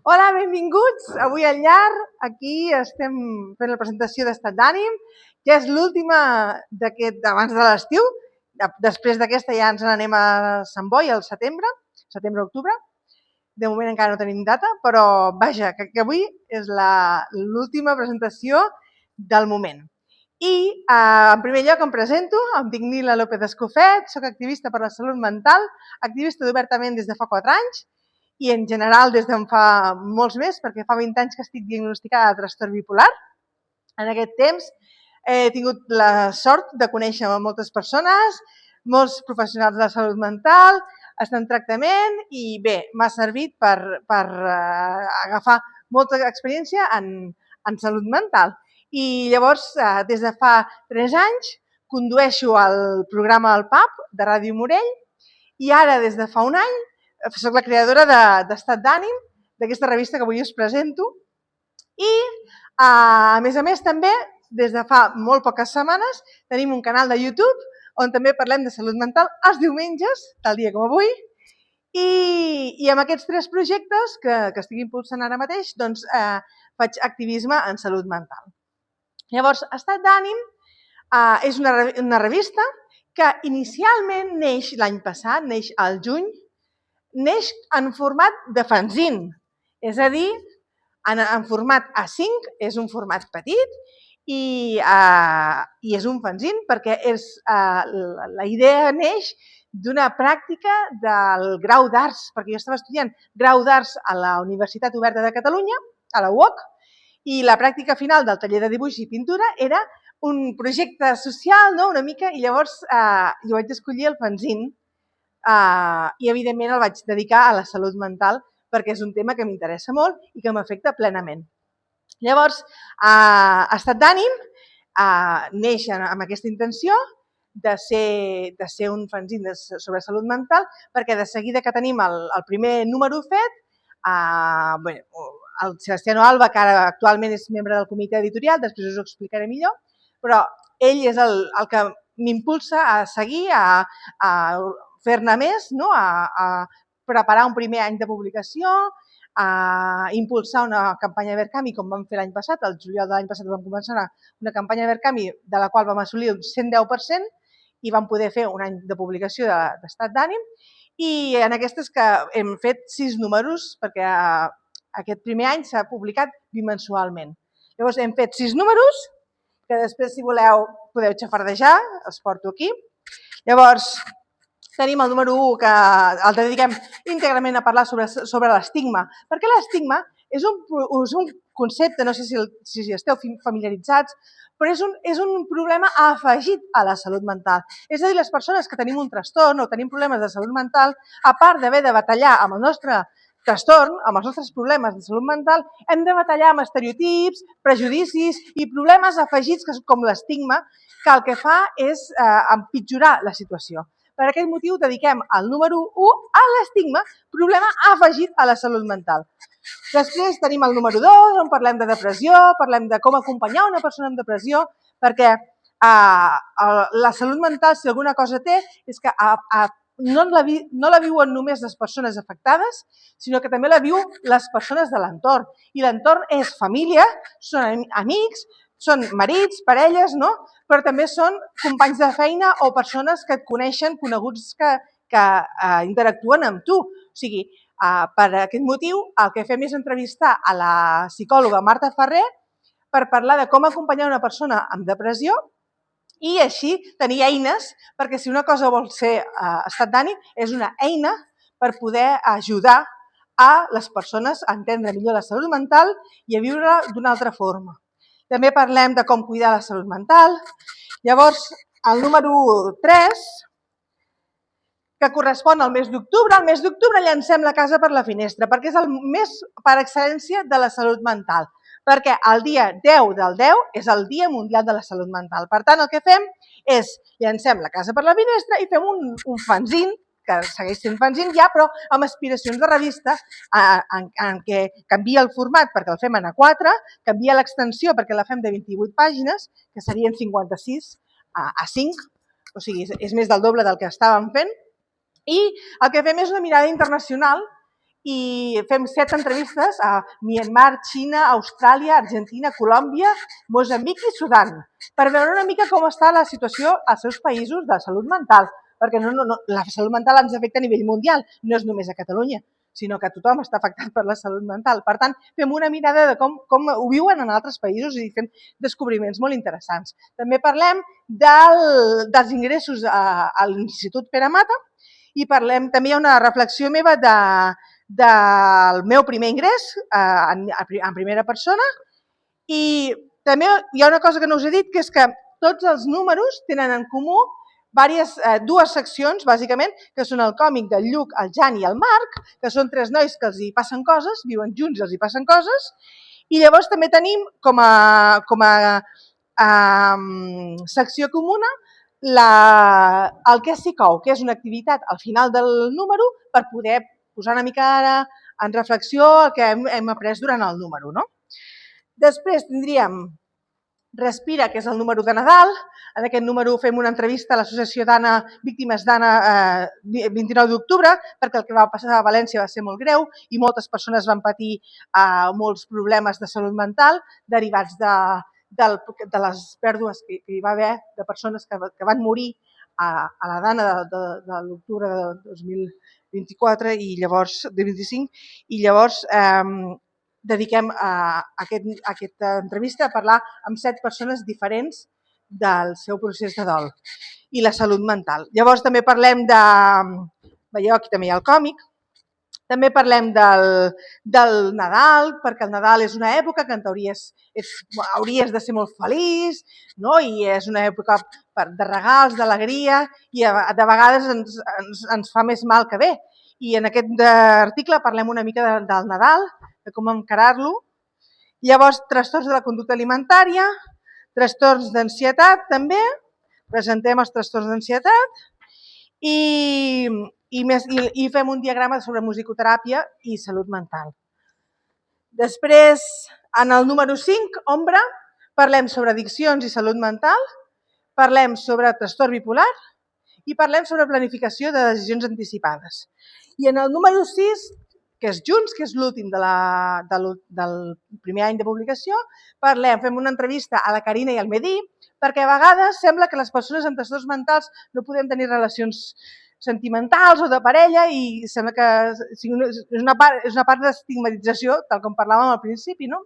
Hola, benvinguts. Avui al llar, aquí estem fent la presentació d'Estat d'Ànim, que és l'última abans de l'estiu. Després d'aquesta ja ens n'anem a Sant Boi al setembre-octubre. De moment encara no tenim data, però vaja, que avui és l'última presentació del moment. I en primer lloc em presento, em dic Nila López Escofet, soc activista per la salut mental, activista d'Obertament des de fa 4 anys, i en general des d'en fa molts més, perquè fa 20 anys que estic diagnosticada de trastorn bipolar. En aquest temps he tingut la sort de conèixer moltes persones, molts professionals de la salut mental, estar en tractament i bé, m'ha servit per agafar molta experiència en salut mental. I llavors, des de fa 3 anys, condueixo el programa El PAP de Ràdio Morell i ara, des de fa un any, soc la creadora d'Estat d'Ànim, d'aquesta revista que avui us presento. I, a més, també, des de fa molt poques setmanes, tenim un canal de YouTube on també parlem de salut mental els diumenges, tal dia com avui. I amb aquests 3 projectes que estic impulsant ara mateix, doncs faig activisme en salut mental. Llavors, Estat d'Ànim és una revista que inicialment neix l'any passat, neix al juny, neix en format de fanzine, és a dir, en format A5, és un format petit i és un fanzine perquè la idea neix d'una pràctica del grau d'arts, perquè jo estava estudiant grau d'arts a la Universitat Oberta de Catalunya, a la UOC, i la pràctica final del taller de dibuix i pintura era un projecte social, una mica, i llavors jo vaig escollir el fanzine i, evidentment, el vaig dedicar a la salut mental perquè és un tema que m'interessa molt i que m'afecta plenament. Llavors, Estat d'Ànim neix amb aquesta intenció de ser un fanzine sobre salut mental perquè de seguida que tenim el primer número fet, el Sebastiano Alba, que ara actualment és membre del comitè editorial, després us ho explicaré millor, però ell és el que m'impulsa a seguir, a fer-ne més, a preparar un primer any de publicació, a impulsar una campanya Verkami, com vam fer l'any passat. El juliol de l'any passat vam començar una campanya Verkami de la qual vam assolir un 110% i vam poder fer un any de publicació d'Estat d'Ànim. I en aquestes que hem fet 6 números, perquè aquest primer any s'ha publicat bimensualment. Llavors hem fet 6 números, que després, si voleu, podeu xafardejar, els porto aquí. Llavors, tenim el número 1, que el dediquem íntegrament a parlar sobre l'estigma, perquè l'estigma és un concepte, no sé si esteu familiaritzats, però és un problema afegit a la salut mental. És a dir, les persones que tenim un trastorn o tenim problemes de salut mental, a part d'haver de batallar amb el nostre trastorn, amb els nostres problemes de salut mental, hem de batallar amb estereotips, prejudicis i problemes afegits com l'estigma, que el que fa és empitjorar la situació. Per aquest motiu dediquem el número 1 a l'estigma, problema afegit a la salut mental. Després tenim el número 2, on parlem de depressió, parlem de com acompanyar una persona amb depressió, perquè la salut mental, si alguna cosa té, és que no la viuen només les persones afectades, sinó que també la viuen les persones de l'entorn. I l'entorn és família, són amics, són marits, parelles, però també són companys de feina o persones que et coneixen, coneguts que interactuen amb tu. O sigui, per aquest motiu, el que fem és entrevistar a la psicòloga Marta Ferrer per parlar de com acompanyar una persona amb depressió i així tenir eines, perquè si una cosa vol ser estat d'ànim, és una eina per poder ajudar a les persones a entendre millor la salut mental i a viure d'una altra forma. També parlem de com cuidar la salut mental. Llavors, el número 3, que correspon al mes d'octubre. Al mes d'octubre llancem la casa per la finestra, perquè és el mes per excel·lència de la salut mental, perquè el dia 10 del 10 és el Dia Mundial de la Salut Mental. Per tant, el que fem és llancem la casa per la finestra i fem un fanzine, que segueix sent fanzine ja, però amb aspiracions de revista, en què canvia el format perquè el fem en A4, canvia l'extensió perquè la fem de 28 pàgines, que serien 56 a 5, o sigui, és més del doble del que estàvem fent, i el que fem és una mirada internacional i fem 7 entrevistes a Myanmar, Xina, Austràlia, Argentina, Colòmbia, Moçambic i Sudan, per veure una mica com està la situació als seus països de salut mental, perquè la salut mental ens afecta a nivell mundial, no és només a Catalunya, sinó que tothom està afectat per la salut mental. Per tant, fem una mirada de com ho viuen en altres països i fem descobriments molt interessants. També parlem dels ingressos a l'Institut Pere Mata i també hi ha una reflexió meva del meu primer ingrés en primera persona i també hi ha una cosa que no us he dit, que és que tots els números tenen en comú dues seccions, bàsicament, que són el còmic del Lluc, el Jan i el Marc, que són 3 nois que els hi passen coses, viuen junts i els hi passen coses, i llavors també tenim com a secció comuna el que s'hi cou, que és una activitat al final del número per poder posar una mica en reflexió el que hem après durant el número. Després tindríem Respira, que és el número de Nadal. En aquest número fem una entrevista a l'Associació d'Anna, Víctimes d'Anna, 29 d'octubre, perquè el que va passar a València va ser molt greu i moltes persones van patir molts problemes de salut mental derivats de les pèrdues que hi va haver de persones que van morir a la Dana de l'octubre de 2024 i llavors de 25 i llavors dediquem aquesta entrevista a parlar amb 7 persones diferents del seu procés de dol i la salut mental. Llavors també parlem veieu, aquí també hi ha el còmic, també parlem del Nadal, perquè el Nadal és una època que en teoria hauries de ser molt feliç, i és una època de regals, d'alegria, i de vegades ens fa més mal que bé. I en aquest article parlem una mica del Nadal, de com encarar-lo. Llavors, trastorns de la conducta alimentària, trastorns d'ansietat també, presentem els trastorns d'ansietat i fem un diagrama sobre musicoteràpia i salut mental. Després, en el número 5, Ombra, parlem sobre addiccions i salut mental, parlem sobre trastorn bipolar i parlem sobre planificació de decisions anticipades. I en el número 6, que és Junts, que és l'últim del primer any de publicació, fem una entrevista a la Carina i al Mehdi, perquè a vegades sembla que les persones amb trastorns mentals no podem tenir relacions sentimentals o de parella i sembla que és una part d'estigmatització, tal com parlàvem al principi, no?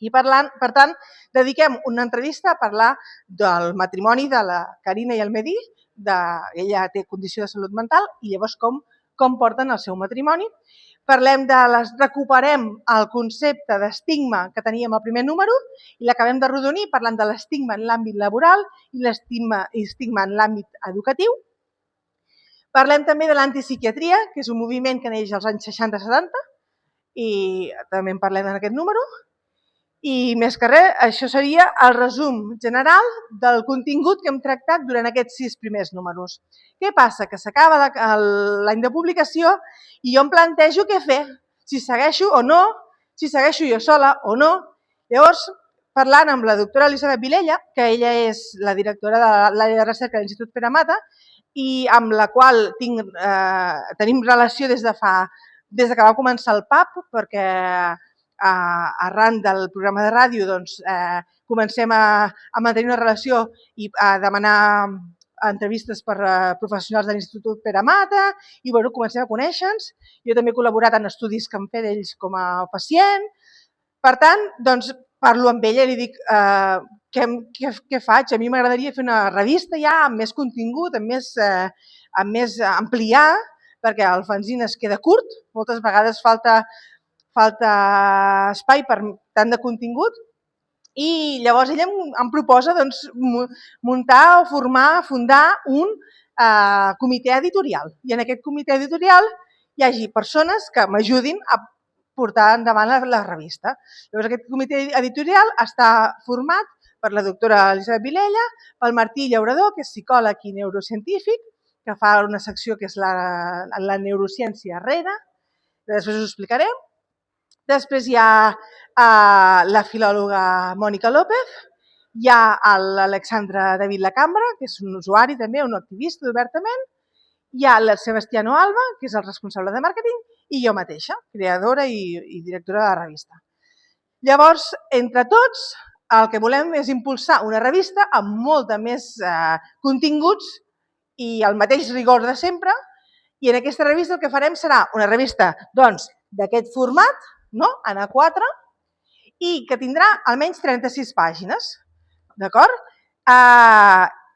I per tant, dediquem una entrevista a parlar del matrimoni de la Carina i el Mehdi, ella té condició de salut mental i llavors com porten el seu matrimoni. Recuperem el concepte d'estigma que teníem al primer número i l'acabem d'arrodonir parlant de l'estigma en l'àmbit laboral i l'estigma en l'àmbit educatiu. Parlem també de l'antipsiquiatria, que és un moviment que neix als anys 60-70 i també en parlem en aquest número. I més que res, això seria el resum general del contingut que hem tractat durant aquests 6 primers números. Què passa? Que s'acaba l'any de publicació i jo em plantejo què fer, si segueixo o no, si segueixo jo sola o no. Llavors, parlant amb la doctora Elisabet Vilella, que ella és la directora de l'àrea de recerca de l'Institut Pere Mata i amb la qual tenim relació des que va començar el PAP, perquè arran del programa de ràdio comencem a mantenir una relació i a demanar entrevistes per professionals de l'Institut Pere Mata i comencem a conèixer-nos. Jo també he col·laborat en estudis que han fet ells com a pacient. Per tant, parlo amb ella i li dic què faig. A mi m'agradaria fer una revista ja amb més contingut, amb més ampliar, perquè el fanzine es queda curt. Moltes vegades falta espai per tant de contingut i llavors ella em proposa muntar o fundar un comitè editorial i en aquest comitè editorial hi hagi persones que m'ajudin a portar endavant la revista. Llavors aquest comitè editorial està format per la doctora Elisabet Vilella, pel Martí Llaurador, que és psicòleg i neurocientífic, que fa una secció que és la neurociència arrere, després us ho explicaré. Després hi ha la filòloga Mònica López, hi ha l'Alexandra David Lacambra, que és un usuari també, un activista d'Obertament, hi ha el Sebastiano Alba, que és el responsable de màrqueting, i jo mateixa, creadora i directora de la revista. Llavors, entre tots, el que volem és impulsar una revista amb molta més continguts i el mateix rigor de sempre, i en aquesta revista el que farem serà una revista d'aquest format, en A4, i que tindrà almenys 36 pàgines, d'acord?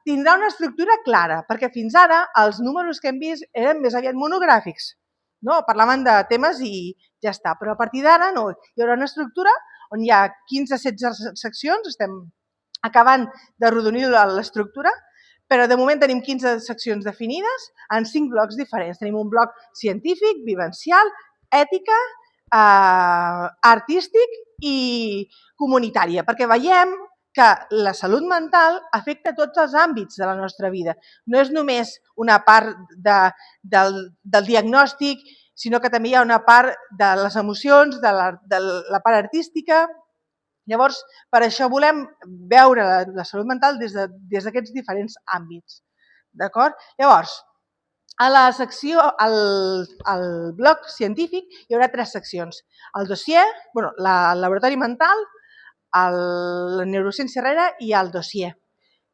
Tindrà una estructura clara, perquè fins ara els números que hem vist eren més aviat monogràfics, parlaven de temes i ja està, però a partir d'ara no, hi haurà una estructura on hi ha 15-16 seccions, estem acabant d'arrodonir l'estructura, però de moment tenim 15 seccions definides en 5 blocs diferents. Tenim un bloc científic, vivencial, ètica, artístic i comunitària, perquè veiem que la salut mental afecta tots els àmbits de la nostra vida. No és només una part del diagnòstic, sinó que també hi ha una part de les emocions, de la part artística. Llavors, per això volem veure la salut mental des d'aquests diferents àmbits. D'acord? Llavors, a la secció, al bloc científic, hi haurà 3 seccions. El dossier, el laboratori mental, la neurociència darrere i el dossier,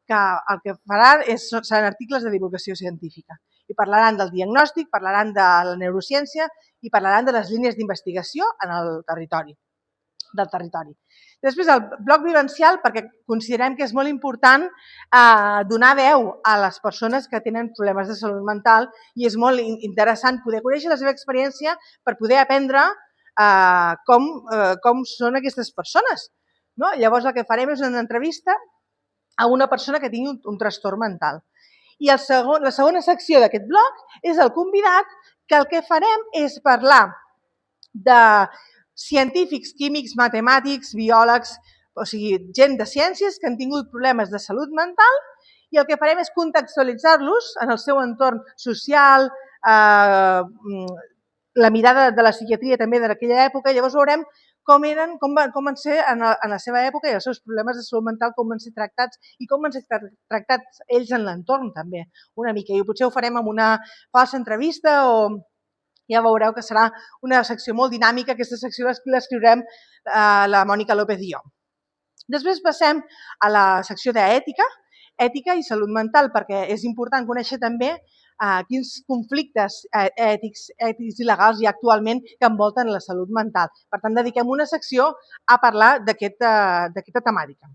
que el que faran seran articles de divulgació científica. I parlaran del diagnòstic, parlaran de la neurociència i parlaran de les línies d'investigació en el territori. Després, el bloc vivencial, perquè considerem que és molt important donar veu a les persones que tenen problemes de salut mental i és molt interessant poder conèixer la seva experiència per poder aprendre com són aquestes persones. Llavors, el que farem és una entrevista a una persona que tingui un trastorn mental. I la segona secció d'aquest bloc és el convidat, que el que farem és parlar de científics, químics, matemàtics, biòlegs, o sigui, gent de ciències que han tingut problemes de salut mental i el que farem és contextualitzar-los en el seu entorn social, la mirada de la psiquiatria també d'aquella època, llavors veurem com van ser en la seva època i els seus problemes de salut mental, com van ser tractats i com van ser tractats ells en l'entorn també, una mica. I potser ho farem amb una falsa entrevista o ja veureu que serà una secció molt dinàmica. Aquesta secció l'escriurem la Mònica López i jo. Després passem a la secció d'ètica, ètica i salut mental, perquè és important conèixer també quins conflictes ètics i legals hi ha actualment que envolten la salut mental. Per tant, dediquem una secció a parlar d'aquesta temàtica.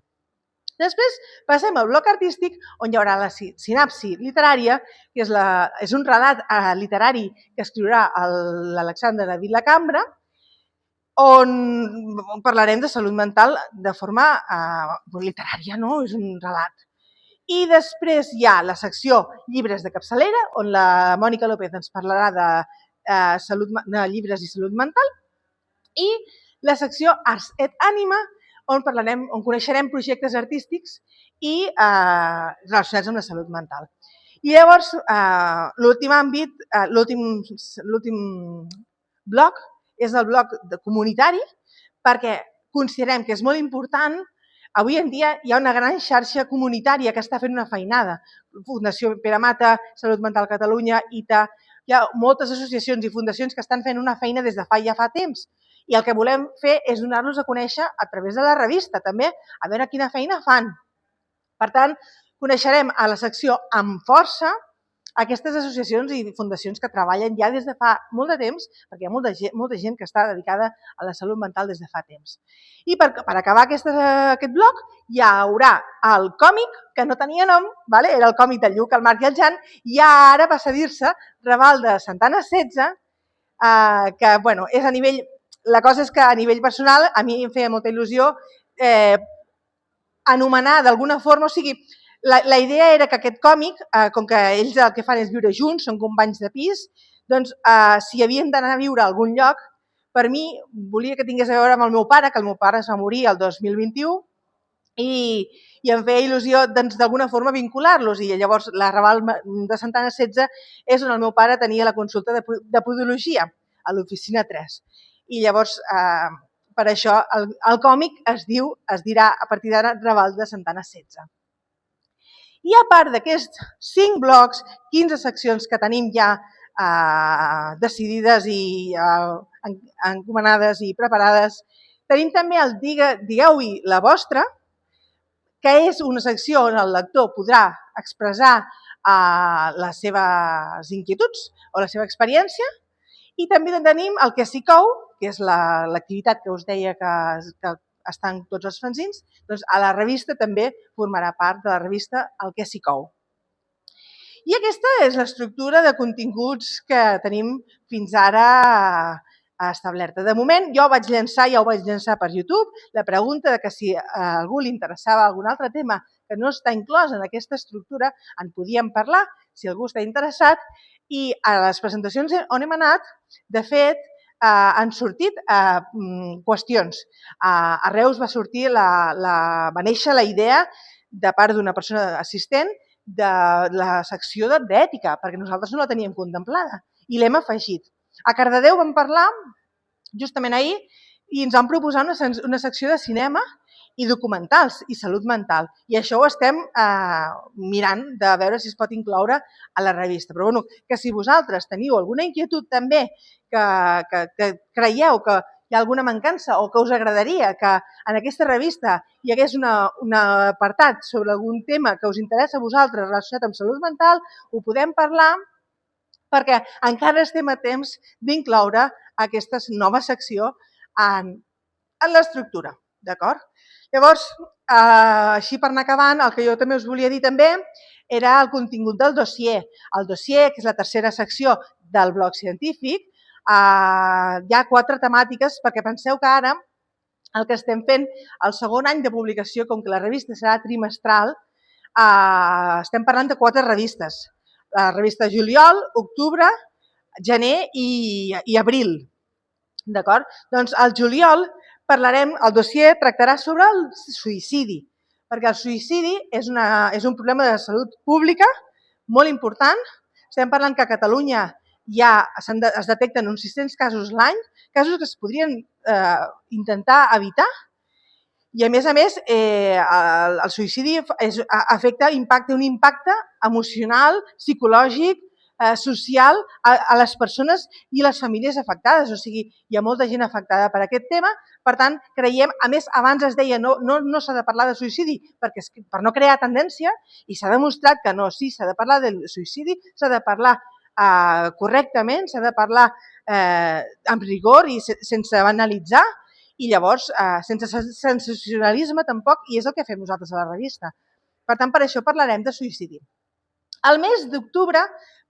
Després passem al bloc artístic, on hi haurà la sinapsi literària, que és un relat literari que escriurà l'Alexandre de Vilacambra, on parlarem de salut mental de forma literària, és un relat. I després hi ha la secció llibres de capçalera, on la Mònica López ens parlarà de llibres i salut mental, i la secció Arts et Ànima, on coneixerem projectes artístics i relacionats amb la salut mental. I llavors, l'últim àmbit, l'últim bloc, és el bloc comunitari, perquè considerem que és molt important. Avui en dia hi ha una gran xarxa comunitària que està fent una feinada. Fundació Pere Mata, Salut Mental Catalunya, ITA, hi ha moltes associacions i fundacions que estan fent una feina des de ja fa temps. I el que volem fer és donar-los a conèixer a través de la revista, també, a veure quina feina fan. Per tant, coneixerem a la secció amb força aquestes associacions i fundacions que treballen ja des de fa molt de temps, perquè hi ha molta gent que està dedicada a la salut mental des de fa temps. I per acabar aquest bloc hi haurà el còmic, que no tenia nom, era el còmic del Lluc, el Marc i el Jan, i ara passa a dir-se Raval de Santana 16, que és a nivell... La cosa és que a nivell personal a mi em feia molta il·lusió anomenar d'alguna forma, o sigui, la idea era que aquest còmic, com que ells el que fan és viure junts, són companys de pis, doncs si havien d'anar a viure a algun lloc, per mi volia que tingués a veure amb el meu pare, que el meu pare es va morir el 2021 i em feia il·lusió d'alguna forma vincular-los. I llavors la Raval de Santana 16 és on el meu pare tenia la consulta de podologia, a l'oficina 3. I llavors, per això, el còmic es dirà a partir d'ara Raval de Santana 16. I a part d'aquests 5 blocs, 15 seccions que tenim ja decidides i encomanades i preparades. Tenim també el Digueu-hi la vostra, que és una secció on el lector podrà expressar les seves inquietuds o la seva experiència. I també tenim el Que s'hi cou, que és l'activitat que us deia que estan tots els fanzins, doncs a la revista també formarà part de la revista El Que s'hi cou. I aquesta és l'estructura de continguts que tenim fins ara establerta. De moment, ja ho vaig llançar per YouTube, la pregunta de que si a algú li interessava algun altre tema que no està inclòs en aquesta estructura, en podíem parlar, si algú està interessat, i a les presentacions on hem anat, de fet, han sortit qüestions. A Reus va néixer la idea de part d'una persona assistent de la secció d'ètica, perquè nosaltres no la teníem contemplada i l'hem afegit. A Cardedeu vam parlar justament ahir i ens van proposar una secció de cinema i documentals i salut mental. I això ho estem mirant de veure si es pot incloure a la revista. Però bueno, que si vosaltres teniu alguna inquietud també que creieu que hi ha alguna mancança o que us agradaria que en aquesta revista hi hagués un apartat sobre algun tema que us interessa a vosaltres relacionat amb salut mental, ho podem parlar perquè encara estem a temps d'incloure aquesta nova secció en l'estructura. D'acord? Llavors, així per anar acabant, el que jo també us volia dir també era el contingut del dossier. El dossier, que és la tercera secció del blog científic, hi ha 4 temàtiques, perquè penseu que ara el que estem fent, el segon any de publicació, com que la revista serà trimestral, estem parlant de 4 revistes. La revista de juliol, octubre, gener i abril. D'acord? Doncs al juliol parlarem, el dossier tractarà sobre el suïcidi, perquè el suïcidi és un problema de salut pública molt important. Estem parlant que a Catalunya ja es detecten uns 600 casos l'any, casos que es podrien intentar evitar. I a més, el suïcidi afecta un impacte emocional, psicològic, social a les persones i les famílies afectades. O sigui, hi ha molta gent afectada per aquest tema. Per tant, creiem, a més, abans es deia no s'ha de parlar de suïcidi per no crear tendència i s'ha demostrat que no, sí, s'ha de parlar del suïcidi, s'ha de parlar correctament, s'ha de parlar amb rigor i sense banalitzar i llavors sense sensacionalisme tampoc, i és el que fem nosaltres a la revista. Per tant, per això parlarem de suïcidi. Al mes d'octubre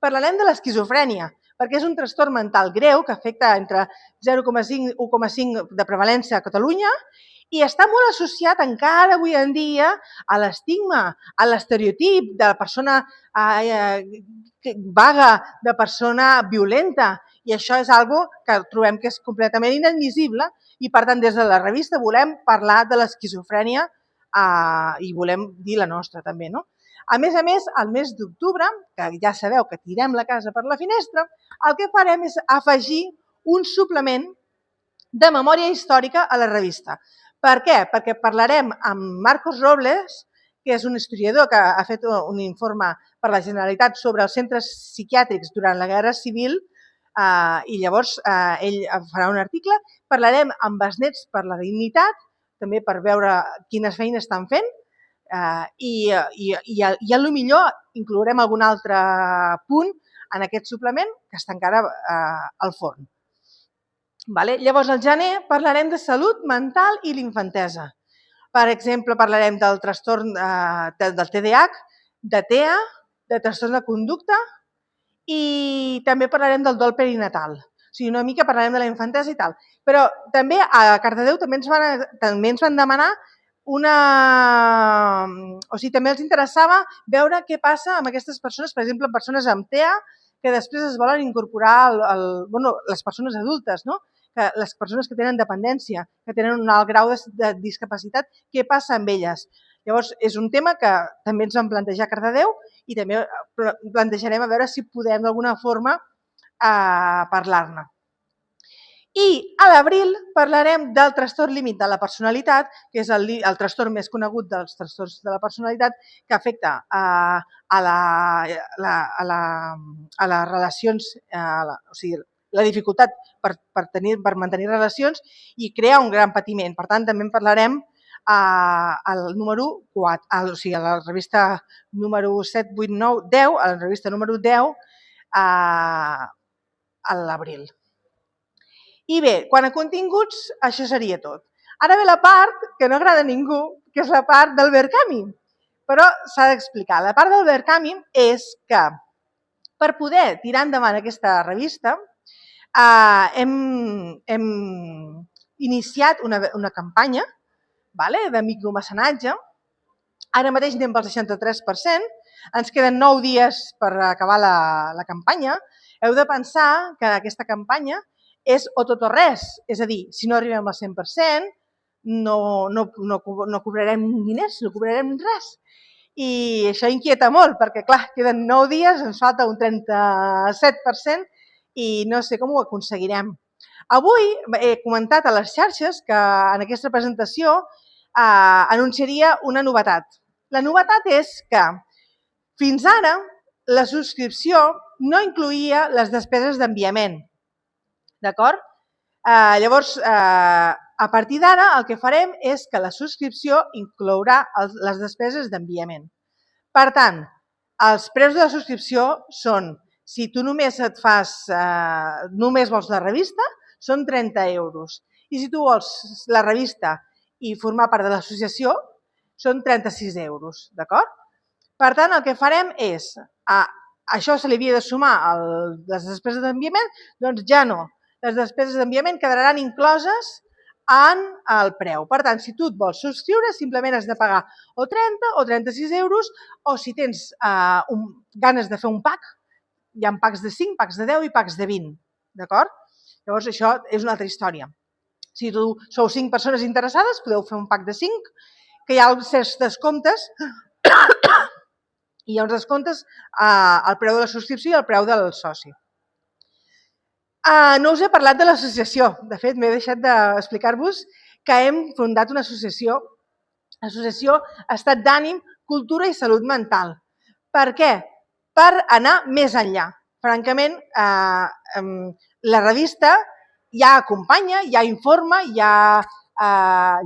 parlarem de l'esquizofrènia, perquè és un trastorn mental greu que afecta entre 0,5 i 1,5 de prevalència a Catalunya i està molt associat encara avui en dia a l'estigma, a l'estereotip de la persona vaga, de persona violenta. I això és una que trobem que és completament inadmissible i, per tant, des de la revista volem parlar de l'esquizofrènia i volem dir la nostra també, no? A més, al mes d'octubre, que ja sabeu que tirem la casa per la finestra, el que farem és afegir un suplement de memòria històrica a la revista. Per què? Perquè parlarem amb Marcos Robles, que és un historiador que ha fet un informe per la Generalitat sobre els centres psiquiàtrics durant la Guerra Civil i llavors ell farà un article. Parlarem amb Besnets per la Dignitat, també per veure quines feines estan fent, i potser inclourem algun altre punt en aquest suplement que està encara al forn. Llavors, al gener parlarem de salut mental i l'infantesa. Per exemple, parlarem del trastorn del TDAH, de TEA, de trastorn de conducta i també parlarem del dol perinatal. O sigui, una mica parlarem de la infantesa i tal. Però també a Cardedeu també ens van demanar també els interessava veure què passa amb aquestes persones, per exemple, persones amb TEA, que després es volen incorporar, les persones adultes, les persones que tenen dependència, que tenen un alt grau de discapacitat, què passa amb elles? Llavors, és un tema que també ens vam plantejar a Cardedeu i també plantejarem a veure si podem d'alguna forma parlar-ne. I a l'abril parlarem del trastorn límit de la personalitat, que és el trastorn més conegut dels trastorns de la personalitat, que afecta a les relacions, o sigui, la dificultat per mantenir relacions i crea un gran patiment. Per tant, també en parlarem al número 4, o sigui, a la revista número 7, 8, 9, 10, a la revista número 10, a l'abril. I bé, quan a continguts, això seria tot. Ara ve la part que no agrada a ningú, que és la part del Verkami. Però s'ha d'explicar. La part del Verkami és que per poder tirar endavant aquesta revista hem iniciat una campanya de micromecenatge. Ara mateix anem pel 63%, ens queden 9 dies per acabar la campanya. Heu de pensar que aquesta campanya és o tot o res, és a dir, si no arribem al 100%, no cobrarem diners, no cobrarem res. I això inquieta molt, perquè clar, queden 9 dies, ens falta un 37% i no sé com ho aconseguirem. Avui he comentat a les xarxes que en aquesta presentació anunciaria una novetat. La novetat és que fins ara la subscripció no incloïa les despeses d'enviament. D'acord? Llavors, a partir d'ara el que farem és que la subscripció inclourà les despeses d'enviament. Per tant, els preus de la subscripció són, si tu només només vols la revista, són 30 euros. I si tu vols la revista i formar part de l'associació, són 36 euros. D'acord? Per tant, el que farem és, això se li havia de sumar les despeses d'enviament, doncs ja no. Les despeses d'enviament quedaran incloses en el preu. Per tant, si tu et vols subscriure, simplement has de pagar o 30 o 36 euros, o si tens ganes de fer un pack, hi ha packs de 5, packs de 10 i packs de 20. D'acord? Llavors, això és una altra història. Si tu sou 5 persones interessades, podeu fer un pack de 5, que hi ha certs descomptes, i hi ha uns descomptes al preu de la subscripció i al preu del soci. No us he parlat de l'associació. De fet, m'he deixat d'explicar-vos que hem fundat una associació, l'associació Estat d'Ànim, Cultura i Salut Mental. Per què? Per anar més enllà. Francament, la revista ja acompanya, ja informa, ja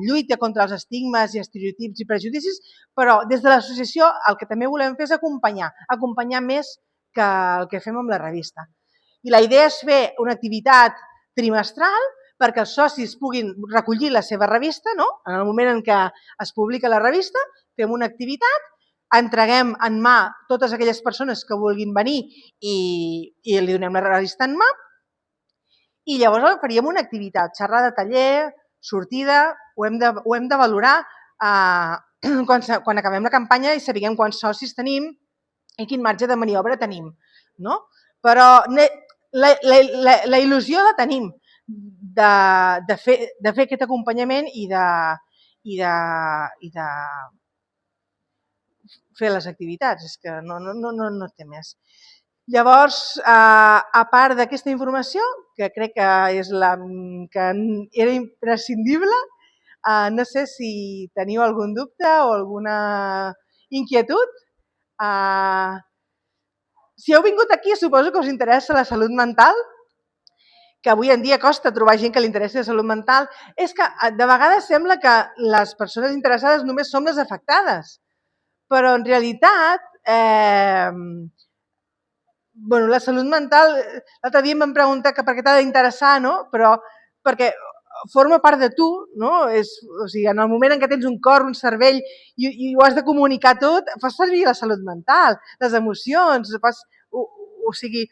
lluita contra els estigmes i estereotips i prejudicis, però des de l'associació el que també volem fer és acompanyar més que el que fem amb la revista. I la idea és fer una activitat trimestral perquè els socis puguin recollir la seva revista, no? En el moment en què es publica la revista, fem una activitat, entreguem en mà totes aquelles persones que vulguin venir i li donem la revista en mà i llavors faríem una activitat, xerrada, taller, sortida, ho hem de valorar quan acabem la campanya i sapiguem quants socis tenim i quin marge de maniobra tenim, no? Però la il·lusió la tenim de fer aquest acompanyament i de fer les activitats. És que no té més. Llavors, a part d'aquesta informació, que crec que és que era imprescindible, no sé si teniu algun dubte o alguna inquietud. Si heu vingut aquí, suposo que us interessa la salut mental, que avui en dia costa trobar gent que li interessi la salut mental. És que de vegades sembla que les persones interessades només som les afectades, però en realitat la salut mental, l'altre dia em van preguntar que per què t'ha d'interessar, no? Però perquè forma part de tu, no? O sigui, en el moment en què tens un cor, un cervell i ho has de comunicar tot, fas servir la salut mental, les emocions, o sigui,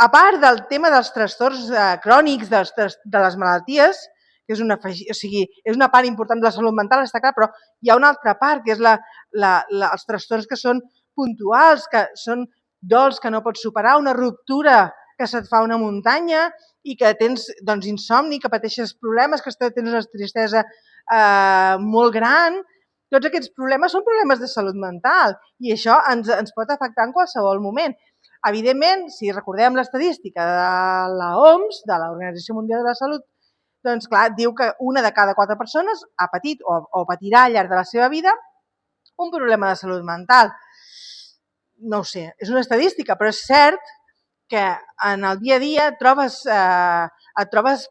a part del tema dels trastorns crònics, de les malalties, que és una part important de la salut mental, està clar, però hi ha una altra part, que és els trastorns que són puntuals, que són dols que no pots superar, una ruptura que se't fa una muntanya i que tens insomni, que pateixes problemes, que tens una tristesa molt gran. Tots aquests problemes són problemes de salut mental i això ens pot afectar en qualsevol moment. Evidentment, si recordem l'estadística de l'OMS, de l'Organització Mundial de la Salut, doncs clar, diu que una de cada 4 persones ha patit o patirà al llarg de la seva vida un problema de salut mental. No ho sé, és una estadística, però és cert que en el dia a dia et trobes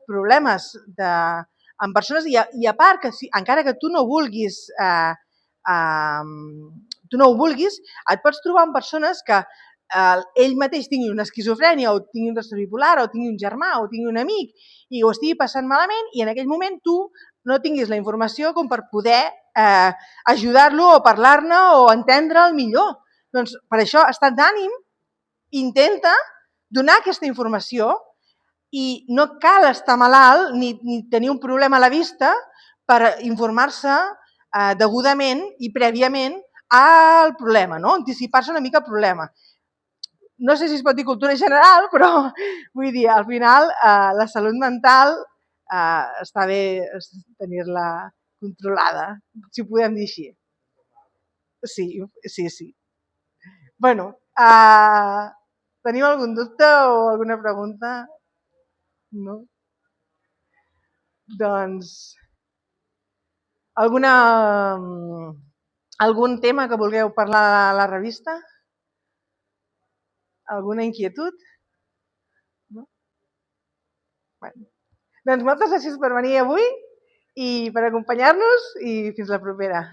problemes amb persones i a part que encara que tu no ho vulguis, et pots trobar amb persones que ell mateix tingui una esquizofrènia o tingui un trastorn bipolar o tingui un germà o tingui un amic i ho estigui passant malament i en aquell moment tu no tinguis la informació com per poder ajudar-lo o parlar-ne o entendre'l millor. Doncs per això, estat d'ànim, intenta donar aquesta informació i no cal estar malalt ni tenir un problema a la vista per informar-se degudament i prèviament al problema, no? Anticipar-se una mica al problema. No sé si es pot dir cultura general, però vull dir, al final la salut mental està bé tenir-la controlada, si ho podem dir així. Sí. Bueno, teniu algun dubte o alguna pregunta? No? Doncs algun tema que vulgueu parlar a la revista? Alguna inquietud? No? Bueno. Doncs moltes gràcies per venir avui i per acompanyar-nos i fins la propera.